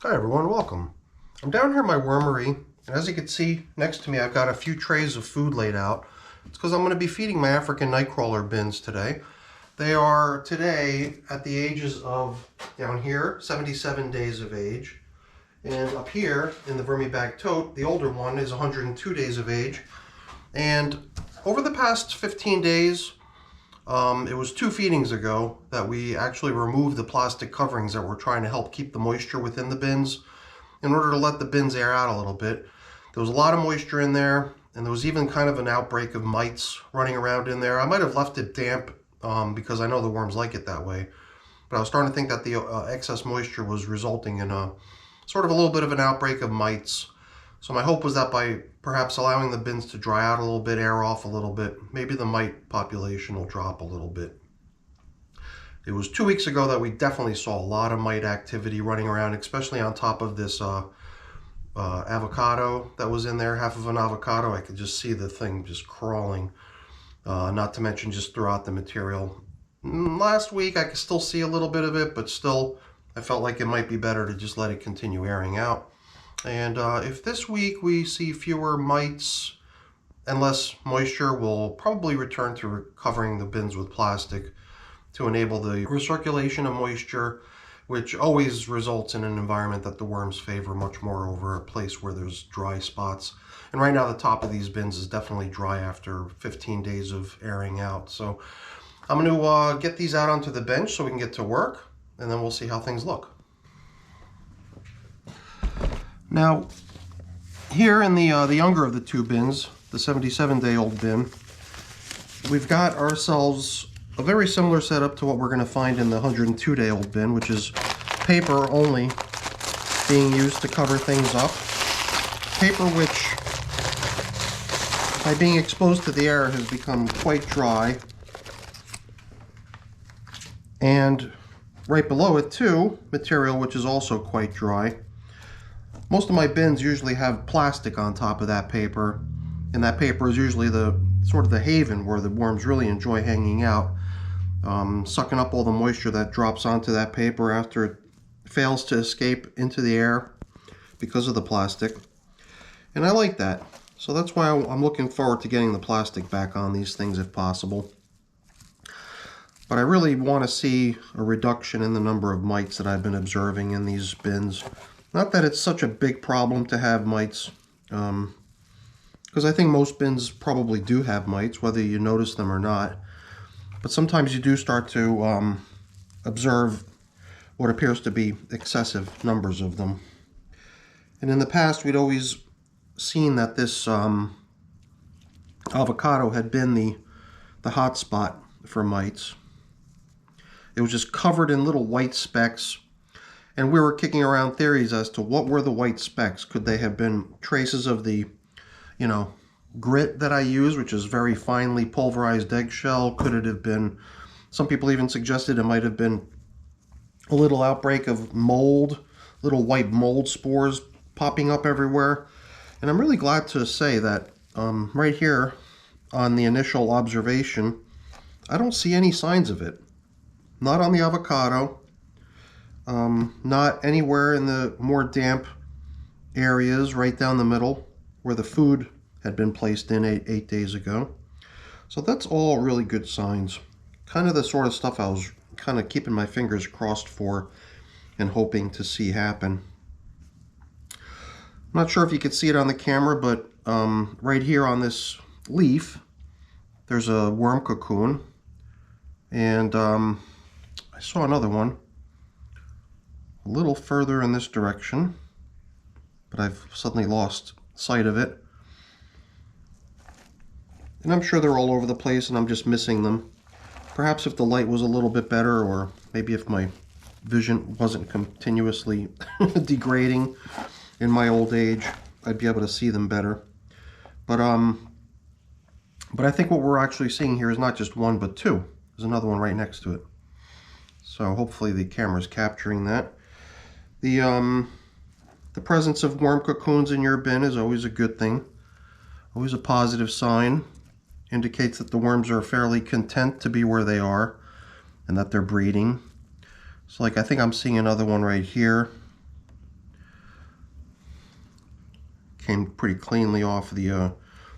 Hi everyone, welcome. I'm down here in my wormery, and as you can see next to me I've got a few trays of food laid out. It's because I'm going to be feeding my African nightcrawler bins today. They are today at the ages of, down here, 77 days of age. And up here in the VermiBag Tote, the older one is 102 days of age. And over the past 15 days, it was 2 feedings ago that we actually removed the plastic coverings that were trying to help keep the moisture within the bins in order to let the bins air out a little bit. There was a lot of moisture in there, and there was even kind of an outbreak of mites running around in there. I might have left it damp because I know the worms like it that way, but I was starting to think that the excess moisture was resulting in a sort of a little bit of an outbreak of mites. So my hope was that by perhaps allowing the bins to dry out a little bit, air off a little bit, maybe the mite population will drop a little bit. It was 2 weeks ago that we definitely saw a lot of mite activity running around, especially on top of this avocado that was in there, half of an avocado. I could just see the thing just crawling, not to mention just throughout the material. Last week I could still see a little bit of it, but still I felt like it might be better to just let it continue airing out. And if this week we see fewer mites and less moisture, we'll probably return to covering the bins with plastic to enable the recirculation of moisture, which always results in an environment that the worms favor much more over a place where there's dry spots. And right now the top of these bins is definitely dry after 15 days of airing out. So I'm going to get these out onto the bench so we can get to work, and then we'll see how things look. Now, here in the younger of the 2 bins, the 77-day-old bin, we've got ourselves a very similar setup to what we're going to find in the 102-day-old bin, which is paper only being used to cover things up. Paper which, by being exposed to the air, has become quite dry. And right below it, too, material which is also quite dry. Most of my bins usually have plastic on top of that paper, and that paper is usually the sort of the haven where the worms really enjoy hanging out, sucking up all the moisture that drops onto that paper after it fails to escape into the air because of the plastic. And I like that, so that's why I'm looking forward to getting the plastic back on these things if possible. But I really want to see a reduction in the number of mites that I've been observing in these bins. Not that it's such a big problem to have mites, because I think most bins probably do have mites, whether you notice them or not. But sometimes you do start to observe what appears to be excessive numbers of them. And in the past, we'd always seen that this avocado had been the hot spot for mites. It was just covered in little white specks. And we were kicking around theories as to what were the white specks. Could they have been traces of the, grit that I use, which is very finely pulverized eggshell? Could it have been, some people even suggested it might have been a little outbreak of mold, little white mold spores popping up everywhere. And I'm really glad to say that right here on the initial observation, I don't see any signs of it. Not on the avocado. Not anywhere in the more damp areas right down the middle where the food had been placed in eight days ago. So that's all really good signs. Kind of the sort of stuff I was kind of keeping my fingers crossed for and hoping to see happen. I'm not sure if you could see it on the camera, but right here on this leaf, there's a worm cocoon. And I saw another one a little further in this direction, but I've suddenly lost sight of it. And I'm sure they're all over the place and I'm just missing them. Perhaps if the light was a little bit better, or maybe if my vision wasn't continuously degrading in my old age, I'd be able to see them better. But I think what we're actually seeing here is not just one, but 2. There's another one right next to it. So hopefully the camera's capturing that. The presence of worm cocoons in your bin is always a good thing, always a positive sign. Indicates that the worms are fairly content to be where they are and that they're breeding. So like I think I'm seeing another one right here. came pretty cleanly off the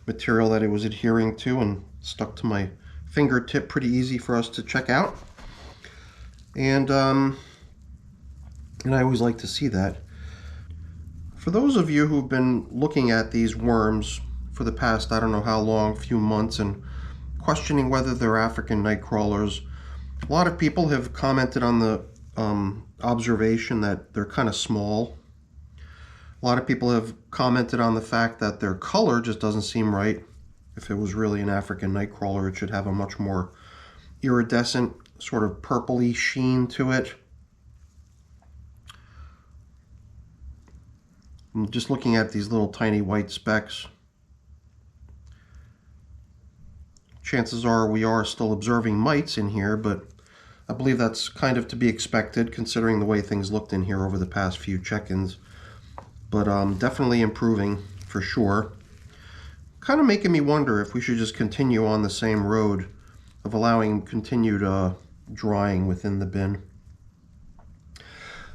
material that it was adhering to and stuck to my fingertip, pretty easy for us to check out. And I always like to see that. For those of you who've been looking at these worms for the past, I don't know how long, few months, and questioning whether they're African night crawlers, a lot of people have commented on the observation that they're kind of small. A lot of people have commented on the fact that their color just doesn't seem right. If it was really an African night crawler, it should have a much more iridescent, sort of purpley sheen to it. I'm just looking at these little tiny white specks. Chances are we are still observing mites in here, but I believe that's kind of to be expected considering the way things looked in here over the past few check-ins. But definitely improving for sure. Kind of making me wonder if we should just continue on the same road of allowing continued drying within the bin,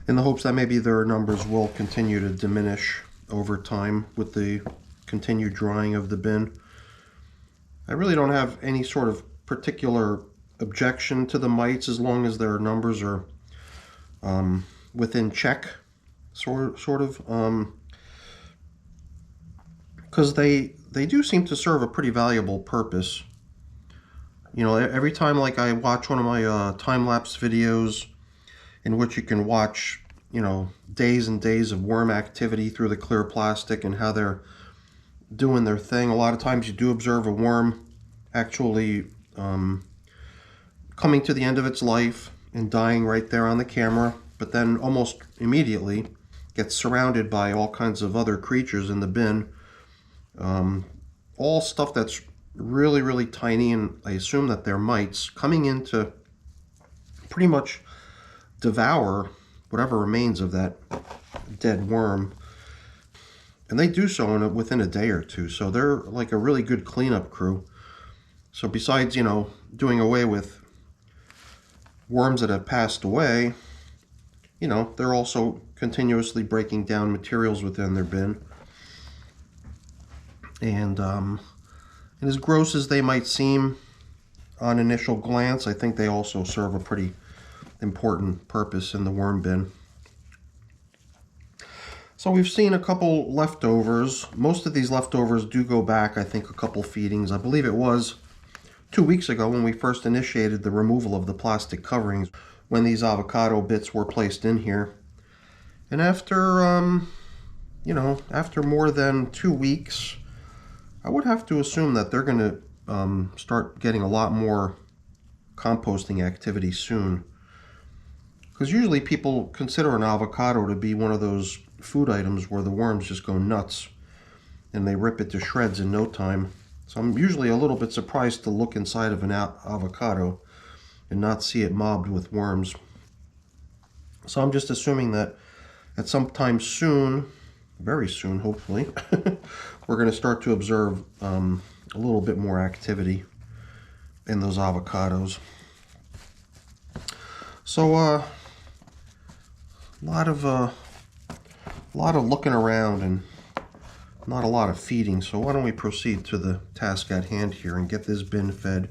in the hopes that maybe their numbers will continue to diminish over time with the continued drying of the bin. I really don't have any sort of particular objection to the mites as long as their numbers are within check, sort of, because they do seem to serve a pretty valuable purpose. You know, every time like I watch one of my time-lapse videos in which you can watch, you know, days and days of worm activity through the clear plastic and how they're doing their thing. A lot of times you do observe a worm actually coming to the end of its life and dying right there on the camera, but then almost immediately gets surrounded by all kinds of other creatures in the bin. All stuff that's really, really tiny, and I assume that they're mites coming in to pretty much devour whatever remains of that dead worm. And they do so within a day or two, so they're like a really good cleanup crew. So besides, you know, doing away with worms that have passed away, you know, they're also continuously breaking down materials within their bin. And as gross as they might seem on initial glance, I think they also serve a pretty important purpose in the worm bin. So we've seen a couple leftovers. Most of these leftovers do go back, I think, a couple feedings. I believe it was 2 weeks ago when we first initiated the removal of the plastic coverings, when these avocado bits were placed in here. And after, you know, after more than 2 weeks, I would have to assume that they're going to start getting a lot more composting activity soon. Because usually people consider an avocado to be one of those food items where the worms just go nuts and they rip it to shreds in no time. So I'm usually a little bit surprised to look inside of an avocado and not see it mobbed with worms. So I'm just assuming that at some time soon, very soon hopefully, we're going to start to observe a little bit more activity in those avocados. So a lot of looking around and not a lot of feeding, so why don't we proceed to the task at hand here and get this bin fed.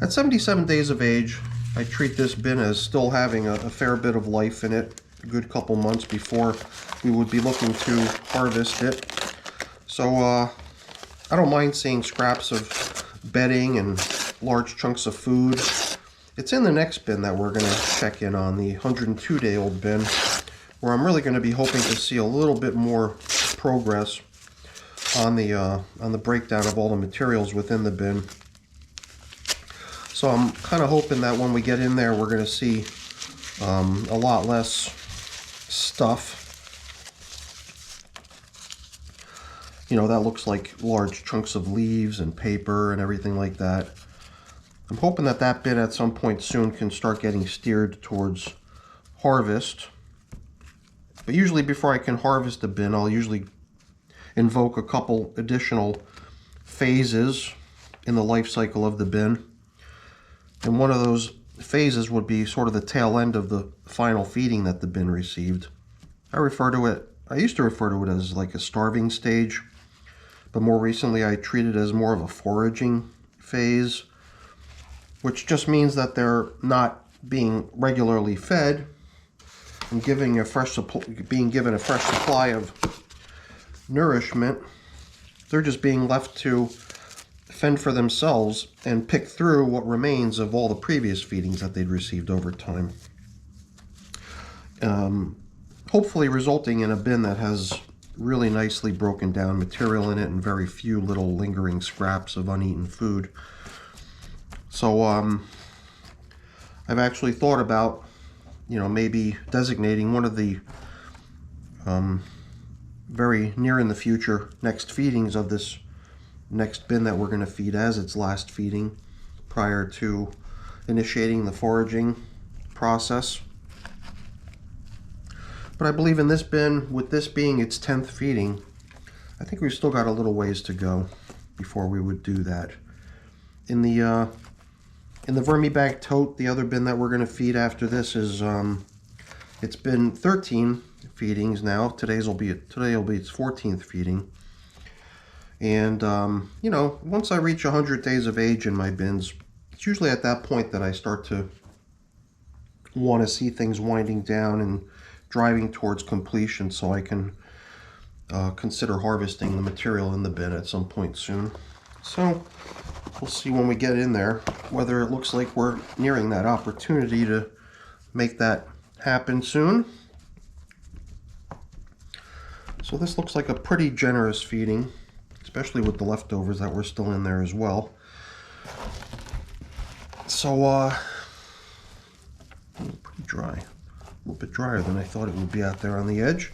At 77 days of age, I treat this bin as still having a fair bit of life in it, a good couple months before we would be looking to harvest it. So I don't mind seeing scraps of bedding and large chunks of food. It's in the next bin that we're going to check in on, the 102-day-old bin, where I'm really going to be hoping to see a little bit more progress on the breakdown of all the materials within the bin. So I'm kind of hoping that when we get in there, we're going to see a lot less stuff. You know, that looks like large chunks of leaves and paper and everything like that. I'm hoping that that bin at some point soon can start getting steered towards harvest. But usually before I can harvest a bin, I'll usually invoke a couple additional phases in the life cycle of the bin. And one of those phases would be sort of the tail end of the final feeding that the bin received. I refer to it I used to refer to it as like a starving stage, but more recently I treat it as more of a foraging phase, which just means that they're not being regularly fed and being given a fresh supply of nourishment. They're just being left to fend for themselves and pick through what remains of all the previous feedings that they'd received over time. Hopefully resulting in a bin that has really nicely broken down material in it and very few little lingering scraps of uneaten food. So I've actually thought about, maybe designating one of the very near in the future next feedings of this next bin that we're going to feed as its last feeding prior to initiating the foraging process. But I believe in this bin, with this being its 10th feeding, I think we've still got a little ways to go before we would do that. In the VermiBag Tote, the other bin that we're going to feed after this is, it's been 13 feedings now. Today will be its 14th feeding. And, once I reach 100 days of age in my bins, it's usually at that point that I start to want to see things winding down and driving towards completion, so I can consider harvesting the material in the bin at some point soon. So we'll see when we get in there whether it looks like we're nearing that opportunity to make that happen soon. So this looks like a pretty generous feeding, especially with the leftovers that were still in there as well. So pretty dry. A little bit drier than I thought it would be out there on the edge.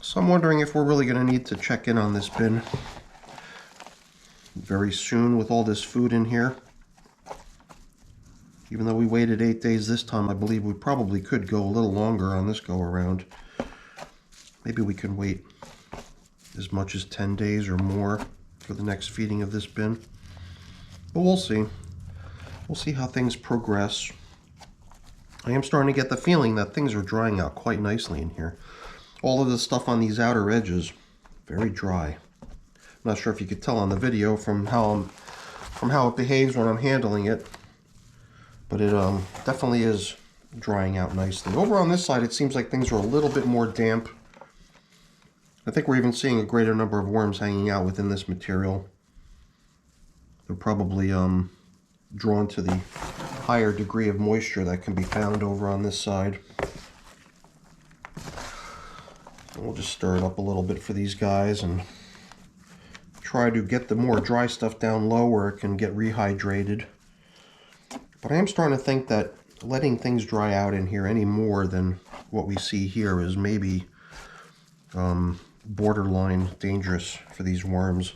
So I'm wondering if we're really going to need to check in on this bin very soon with all this food in here. Even though we waited 8 days this time, I believe we probably could go a little longer on this go around. Maybe we can wait as much as 10 days or more for the next feeding of this bin. But we'll see. We'll see how things progress. I am starting to get the feeling that things are drying out quite nicely in here. All of the stuff on these outer edges, very dry. I'm not sure if you could tell on the video from how it behaves when I'm handling it, but it definitely is drying out nicely. Over on this side, it seems like things are a little bit more damp. I think we're even seeing a greater number of worms hanging out within this material. They're probably drawn to the higher degree of moisture that can be found over on this side. We'll just stir it up a little bit for these guys and try to get the more dry stuff down low where it can get rehydrated. But I am starting to think that letting things dry out in here any more than what we see here is maybe borderline dangerous for these worms.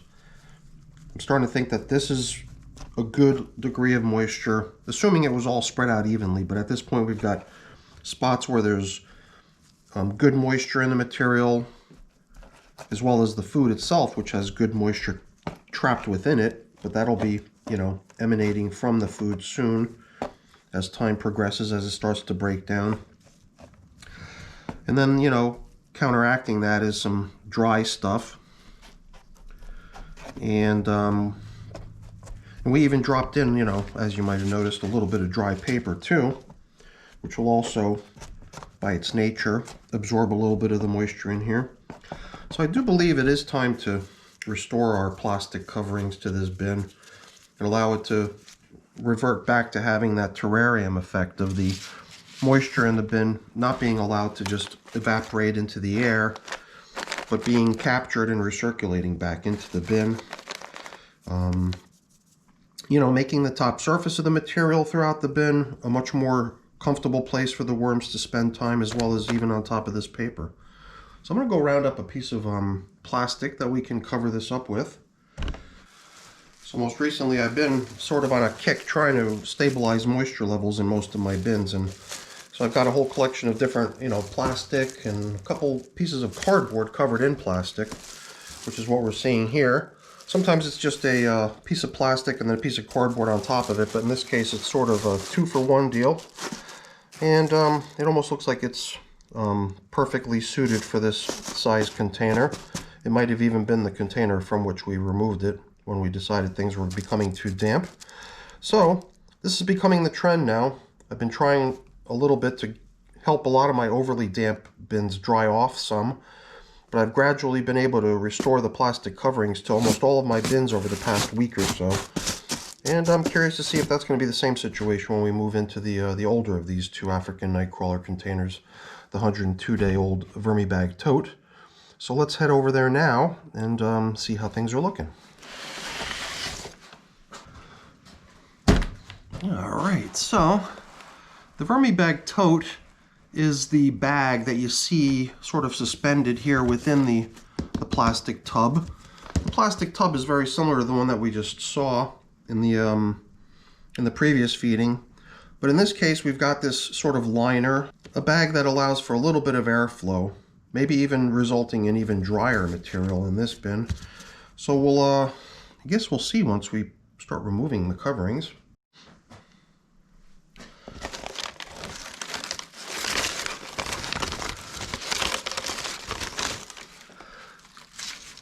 I'm starting to think that this is a good degree of moisture, assuming it was all spread out evenly, but at this point we've got spots where there's good moisture in the material, as well as the food itself, which has good moisture trapped within it, but that'll be, emanating from the food soon as time progresses, as it starts to break down. And then, counteracting that is some dry stuff. And we even dropped in, as you might have noticed, a little bit of dry paper too, which will also, by its nature, absorb a little bit of the moisture in here. So I do believe it is time to restore our plastic coverings to this bin and allow it to revert back to having that terrarium effect of the moisture in the bin not being allowed to just evaporate into the air, but being captured and recirculating back into the bin. Making the top surface of the material throughout the bin a much more comfortable place for the worms to spend time, as well as even on top of this paper. So I'm going to go round up a piece of plastic that we can cover this up with. So most recently I've been sort of on a kick trying to stabilize moisture levels in most of my bins, and so I've got a whole collection of different, plastic and a couple pieces of cardboard covered in plastic, which is what we're seeing here. Sometimes it's just a piece of plastic and then a piece of cardboard on top of it, but in this case it's sort of a 2-for-1 deal. And it almost looks like it's perfectly suited for this size container. It might have even been the container from which we removed it when we decided things were becoming too damp. So this is becoming the trend now. I've been trying a little bit to help a lot of my overly damp bins dry off some, but I've gradually been able to restore the plastic coverings to almost all of my bins over the past week or so. And I'm curious to see if that's going to be the same situation when we move into the older of these two African nightcrawler containers, the 102-day-old VermiBag Tote. So let's head over there now and see how things are looking. Alright, so the VermiBag Tote is the bag that you see sort of suspended here within the plastic tub. The plastic tub is very similar to the one that we just saw in the previous feeding, but in this case we've got this sort of liner, a bag that allows for a little bit of airflow, maybe even resulting in even drier material in this bin. So we'll I guess we'll see once we start removing the coverings.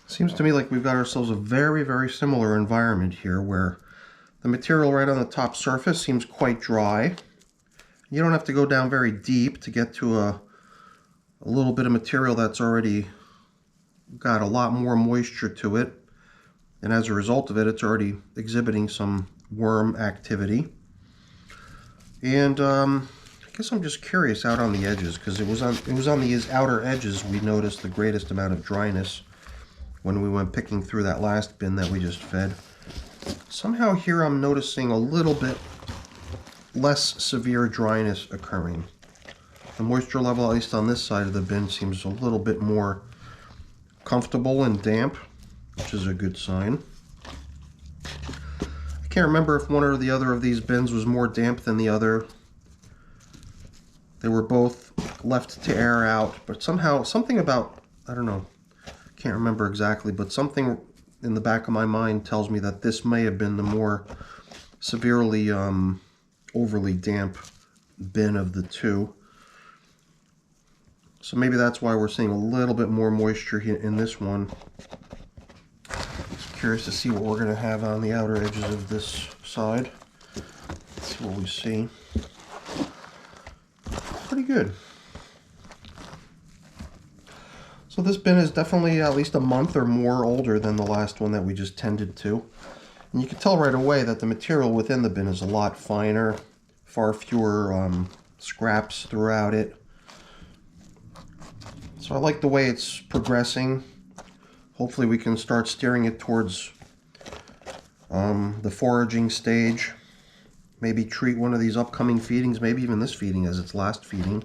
Seems to me like we've got ourselves a very, very similar environment here where the material right on the top surface seems quite dry. You don't have to go down very deep to get to a little bit of material that's already got a lot more moisture to it. And as a result of it, it's already exhibiting some worm activity. And I guess I'm just curious out on the edges, because it was on these outer edges we noticed the greatest amount of dryness when we went picking through that last bin that we just fed. Somehow here I'm noticing a little bit less severe dryness occurring. The moisture level, at least on this side of the bin, seems a little bit more comfortable and damp, which is a good sign. I can't remember if one or the other of these bins was more damp than the other. They were both left to air out, but somehow, something about, I don't know, can't remember exactly, but something in the back of my mind tells me that this may have been the more severely overly damp bin of the two. So maybe that's why we're seeing a little bit more moisture here in this one. Just curious to see what we're going to have on the outer edges of this side. Let's see what we see. Pretty good. So this bin is definitely at least a month or more older than the last one that we just tended to. And you can tell right away that the material within the bin is a lot finer, far fewer scraps throughout it. So I like the way it's progressing. Hopefully we can start steering it towards the foraging stage. Maybe treat one of these upcoming feedings, maybe even this feeding as its last feeding,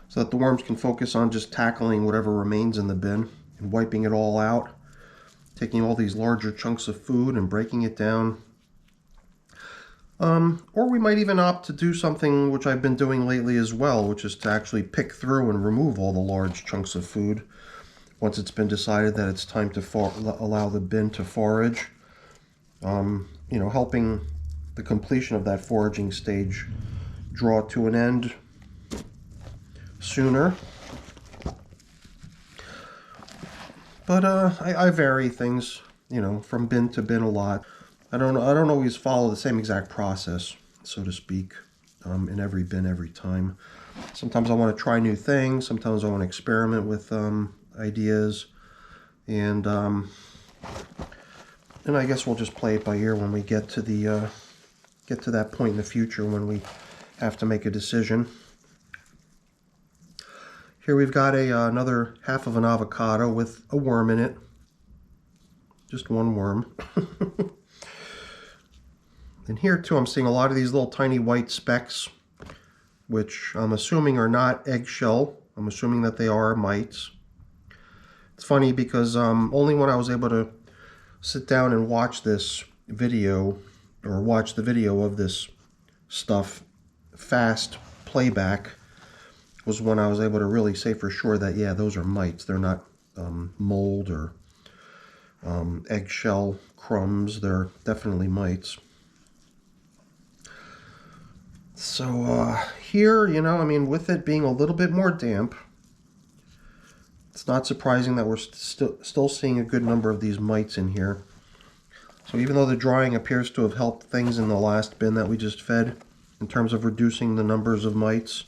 so that the worms can focus on just tackling whatever remains in the bin and wiping it all out, taking all these larger chunks of food and breaking it down. Or we might even opt to do something which I've been doing lately as well, which is to actually pick through and remove all the large chunks of food once it's been decided that it's time to allow the bin to forage. You know, helping the completion of that foraging stage draw to an end sooner. But I vary things, you know, from bin to bin a lot. I don't always follow the same exact process, so to speak, in every bin every time. Sometimes I want to try new things. Sometimes I want to experiment with ideas, and I guess we'll just play it by ear when we get to that point in the future when we have to make a decision. Here we've got another half of an avocado with a worm in it. Just one worm. And here too I'm seeing a lot of these little tiny white specks, which I'm assuming are not eggshell. I'm assuming that they are mites. It's funny because only when I was able to sit down and watch this video, or watch the video of this stuff fast playback, was when I was able to really say for sure that, yeah, those are mites. They're not mold or eggshell crumbs. They're definitely mites. So here, you know, I mean, with it being a little bit more damp, it's not surprising that we're still seeing a good number of these mites in here. So even though the drying appears to have helped things in the last bin that we just fed, in terms of reducing the numbers of mites,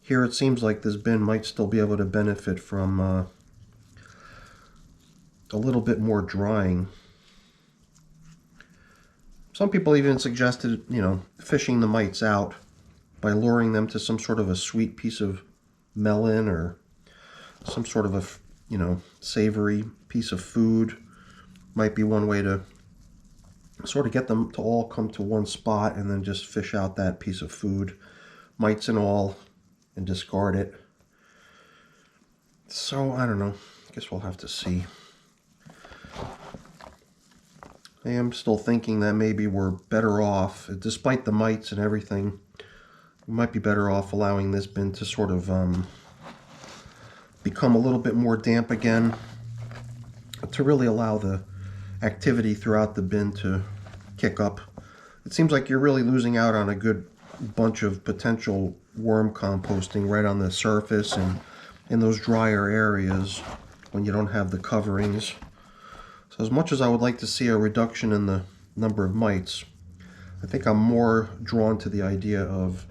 here it seems like this bin might still be able to benefit from a little bit more drying. Some people even suggested, you know, fishing the mites out by luring them to some sort of a sweet piece of melon or some sort of a, you know, savory piece of food. Might be one way to sort of get them to all come to one spot and then just fish out that piece of food, mites and all, and discard it. So I don't know, I guess we'll have to see. I am still thinking that maybe we're better off, despite the mites and everything, we might be better off allowing this bin to sort of become a little bit more damp again, to really allow the activity throughout the bin to kick up. It seems like you're really losing out on a good bunch of potential worm composting right on the surface and in those drier areas when you don't have the coverings. So as much as I would like to see a reduction in the number of mites, I think I'm more drawn to the idea of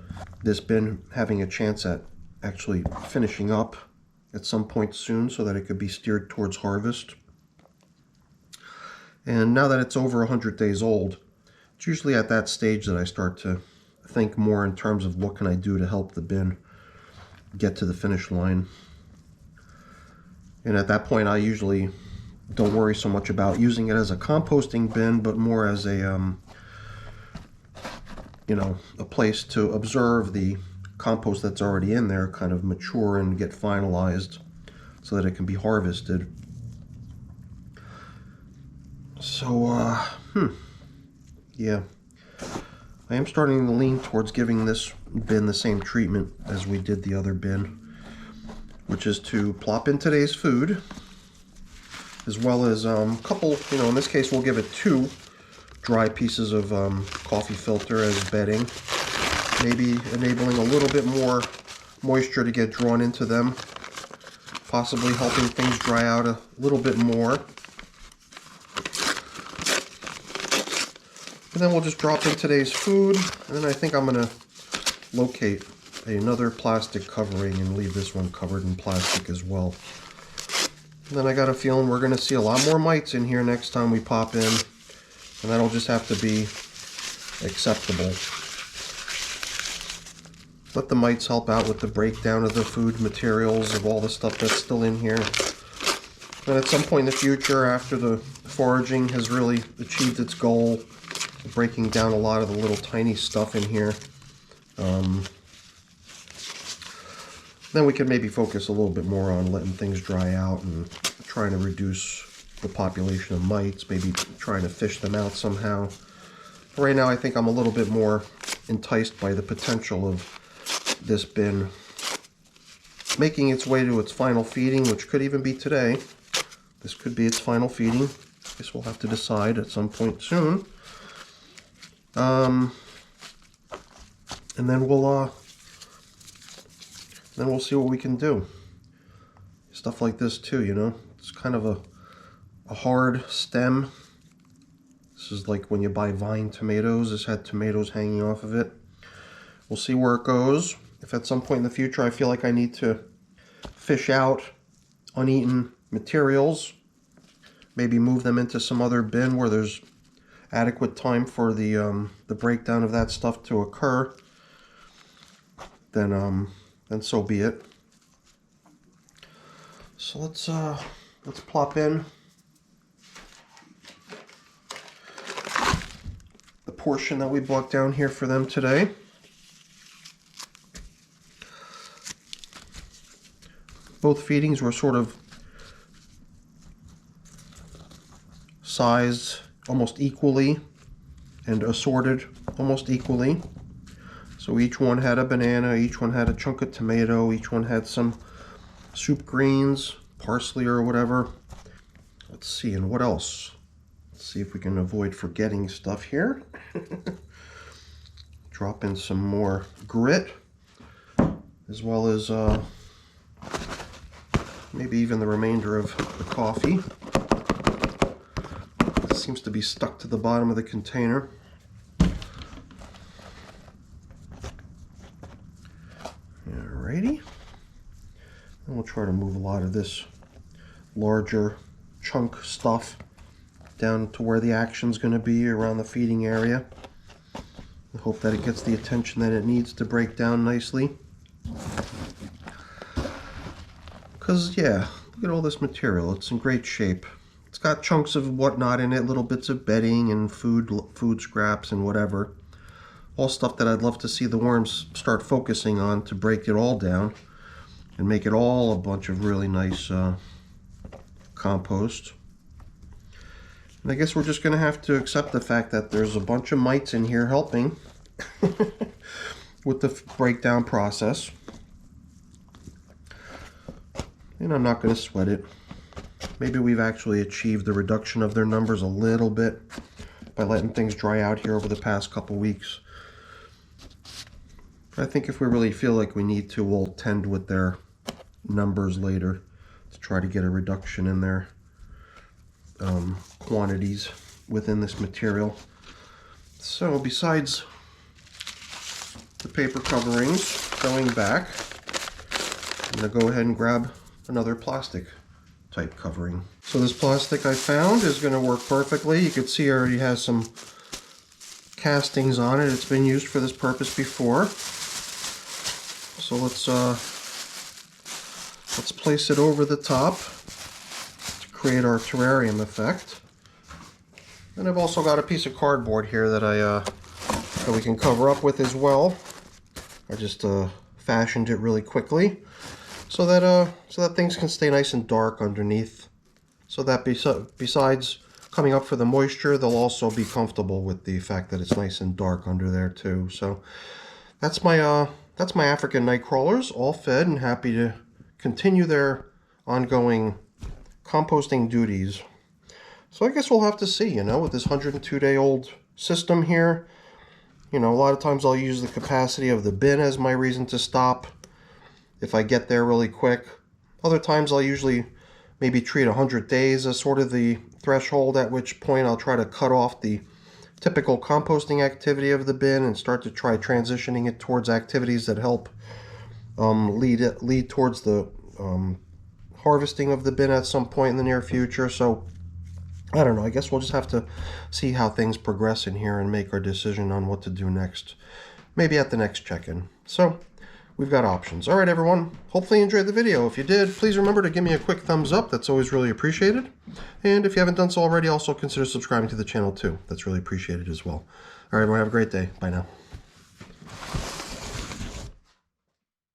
this bin having a chance at actually finishing up at some point soon so that it could be steered towards harvest. And now that it's over 100 days old, it's usually at that stage that I start to think more in terms of what can I do to help the bin get to the finish line. And at that point, I usually don't worry so much about using it as a composting bin, but more as a, you know, a place to observe the compost that's already in there kind of mature and get finalized so that it can be harvested. So, yeah, I am starting to lean towards giving this bin the same treatment as we did the other bin, which is to plop in today's food, as well as a couple, you know, in this case we'll give it 2 dry pieces of coffee filter as bedding, maybe enabling a little bit more moisture to get drawn into them, possibly helping things dry out a little bit more. And then we'll just drop in today's food, and then I think I'm going to locate another plastic covering and leave this one covered in plastic as well. And then I got a feeling we're going to see a lot more mites in here next time we pop in, and that'll just have to be acceptable. Let the mites help out with the breakdown of the food materials, of all the stuff that's still in here. And at some point in the future, after the foraging has really achieved its goal, breaking down a lot of the little tiny stuff in here, then we can maybe focus a little bit more on letting things dry out and trying to reduce the population of mites, maybe trying to fish them out somehow. Right now I think I'm a little bit more enticed by the potential of this bin making its way to its final feeding, which could even be today. This could be its final feeding. I guess we'll have to decide at some point soon. And then we'll see what we can do. Stuff like this too, you know. It's kind of a hard stem. This is like when you buy vine tomatoes. This had tomatoes hanging off of it. We'll see where it goes. If at some point in the future I feel like I need to fish out uneaten materials, maybe move them into some other bin where there's adequate time for the breakdown of that stuff to occur, then so be it. So let's plop in the portion that we bought down here for them today. Both feedings were sort of sized almost equally and assorted almost equally. So each one had a banana, each one had a chunk of tomato, each one had some soup greens, parsley or whatever. Let's see, and what else? Let's see if we can avoid forgetting stuff here. Drop in some more grit, as well as maybe even the remainder of the coffee. It seems to be stuck to the bottom of the container. Alrighty. And we'll try to move a lot of this larger chunk stuff down to where the action's going to be around the feeding area. I hope that it gets the attention that it needs to break down nicely. Because, yeah, look at all this material. It's in great shape. It's got chunks of whatnot in it, little bits of bedding and food scraps and whatever. All stuff that I'd love to see the worms start focusing on to break it all down and make it all a bunch of really nice compost. And I guess we're just going to have to accept the fact that there's a bunch of mites in here helping with the breakdown process. And I'm not going to sweat it. Maybe we've actually achieved the reduction of their numbers a little bit by letting things dry out here over the past couple weeks. I think if we really feel like we need to, we'll tend with their numbers later to try to get a reduction in their quantities within this material. So besides the paper coverings going back, I'm going to go ahead and grab another plastic type covering. So this plastic I found is going to work perfectly. You can see it already has some castings on it. It's been used for this purpose before. So let's place it over the top to create our terrarium effect. And I've also got a piece of cardboard here that that we can cover up with as well. I just fashioned it really quickly so that things can stay nice and dark underneath. So that besides coming up for the moisture, they'll also be comfortable with the fact that it's nice and dark under there too. So that's my African night crawlers, all fed and happy to continue their ongoing composting duties. So I guess we'll have to see, you know, with this 102-day-old system here. You know, a lot of times I'll use the capacity of the bin as my reason to stop if I get there really quick. Other times I'll usually maybe treat 100 days as sort of the threshold, at which point I'll try to cut off the typical composting activity of the bin and start to try transitioning it towards activities that help lead towards the harvesting of the bin at some point in the near future. So I don't know, I guess we'll just have to see how things progress in here and make our decision on what to do next, maybe at the next check-in. So we've got options. All right, everyone, hopefully you enjoyed the video. If you did, please remember to give me a quick thumbs up. That's always really appreciated. And if you haven't done so already, also consider subscribing to the channel too. That's really appreciated as well. All right, everyone, have a great day. Bye now.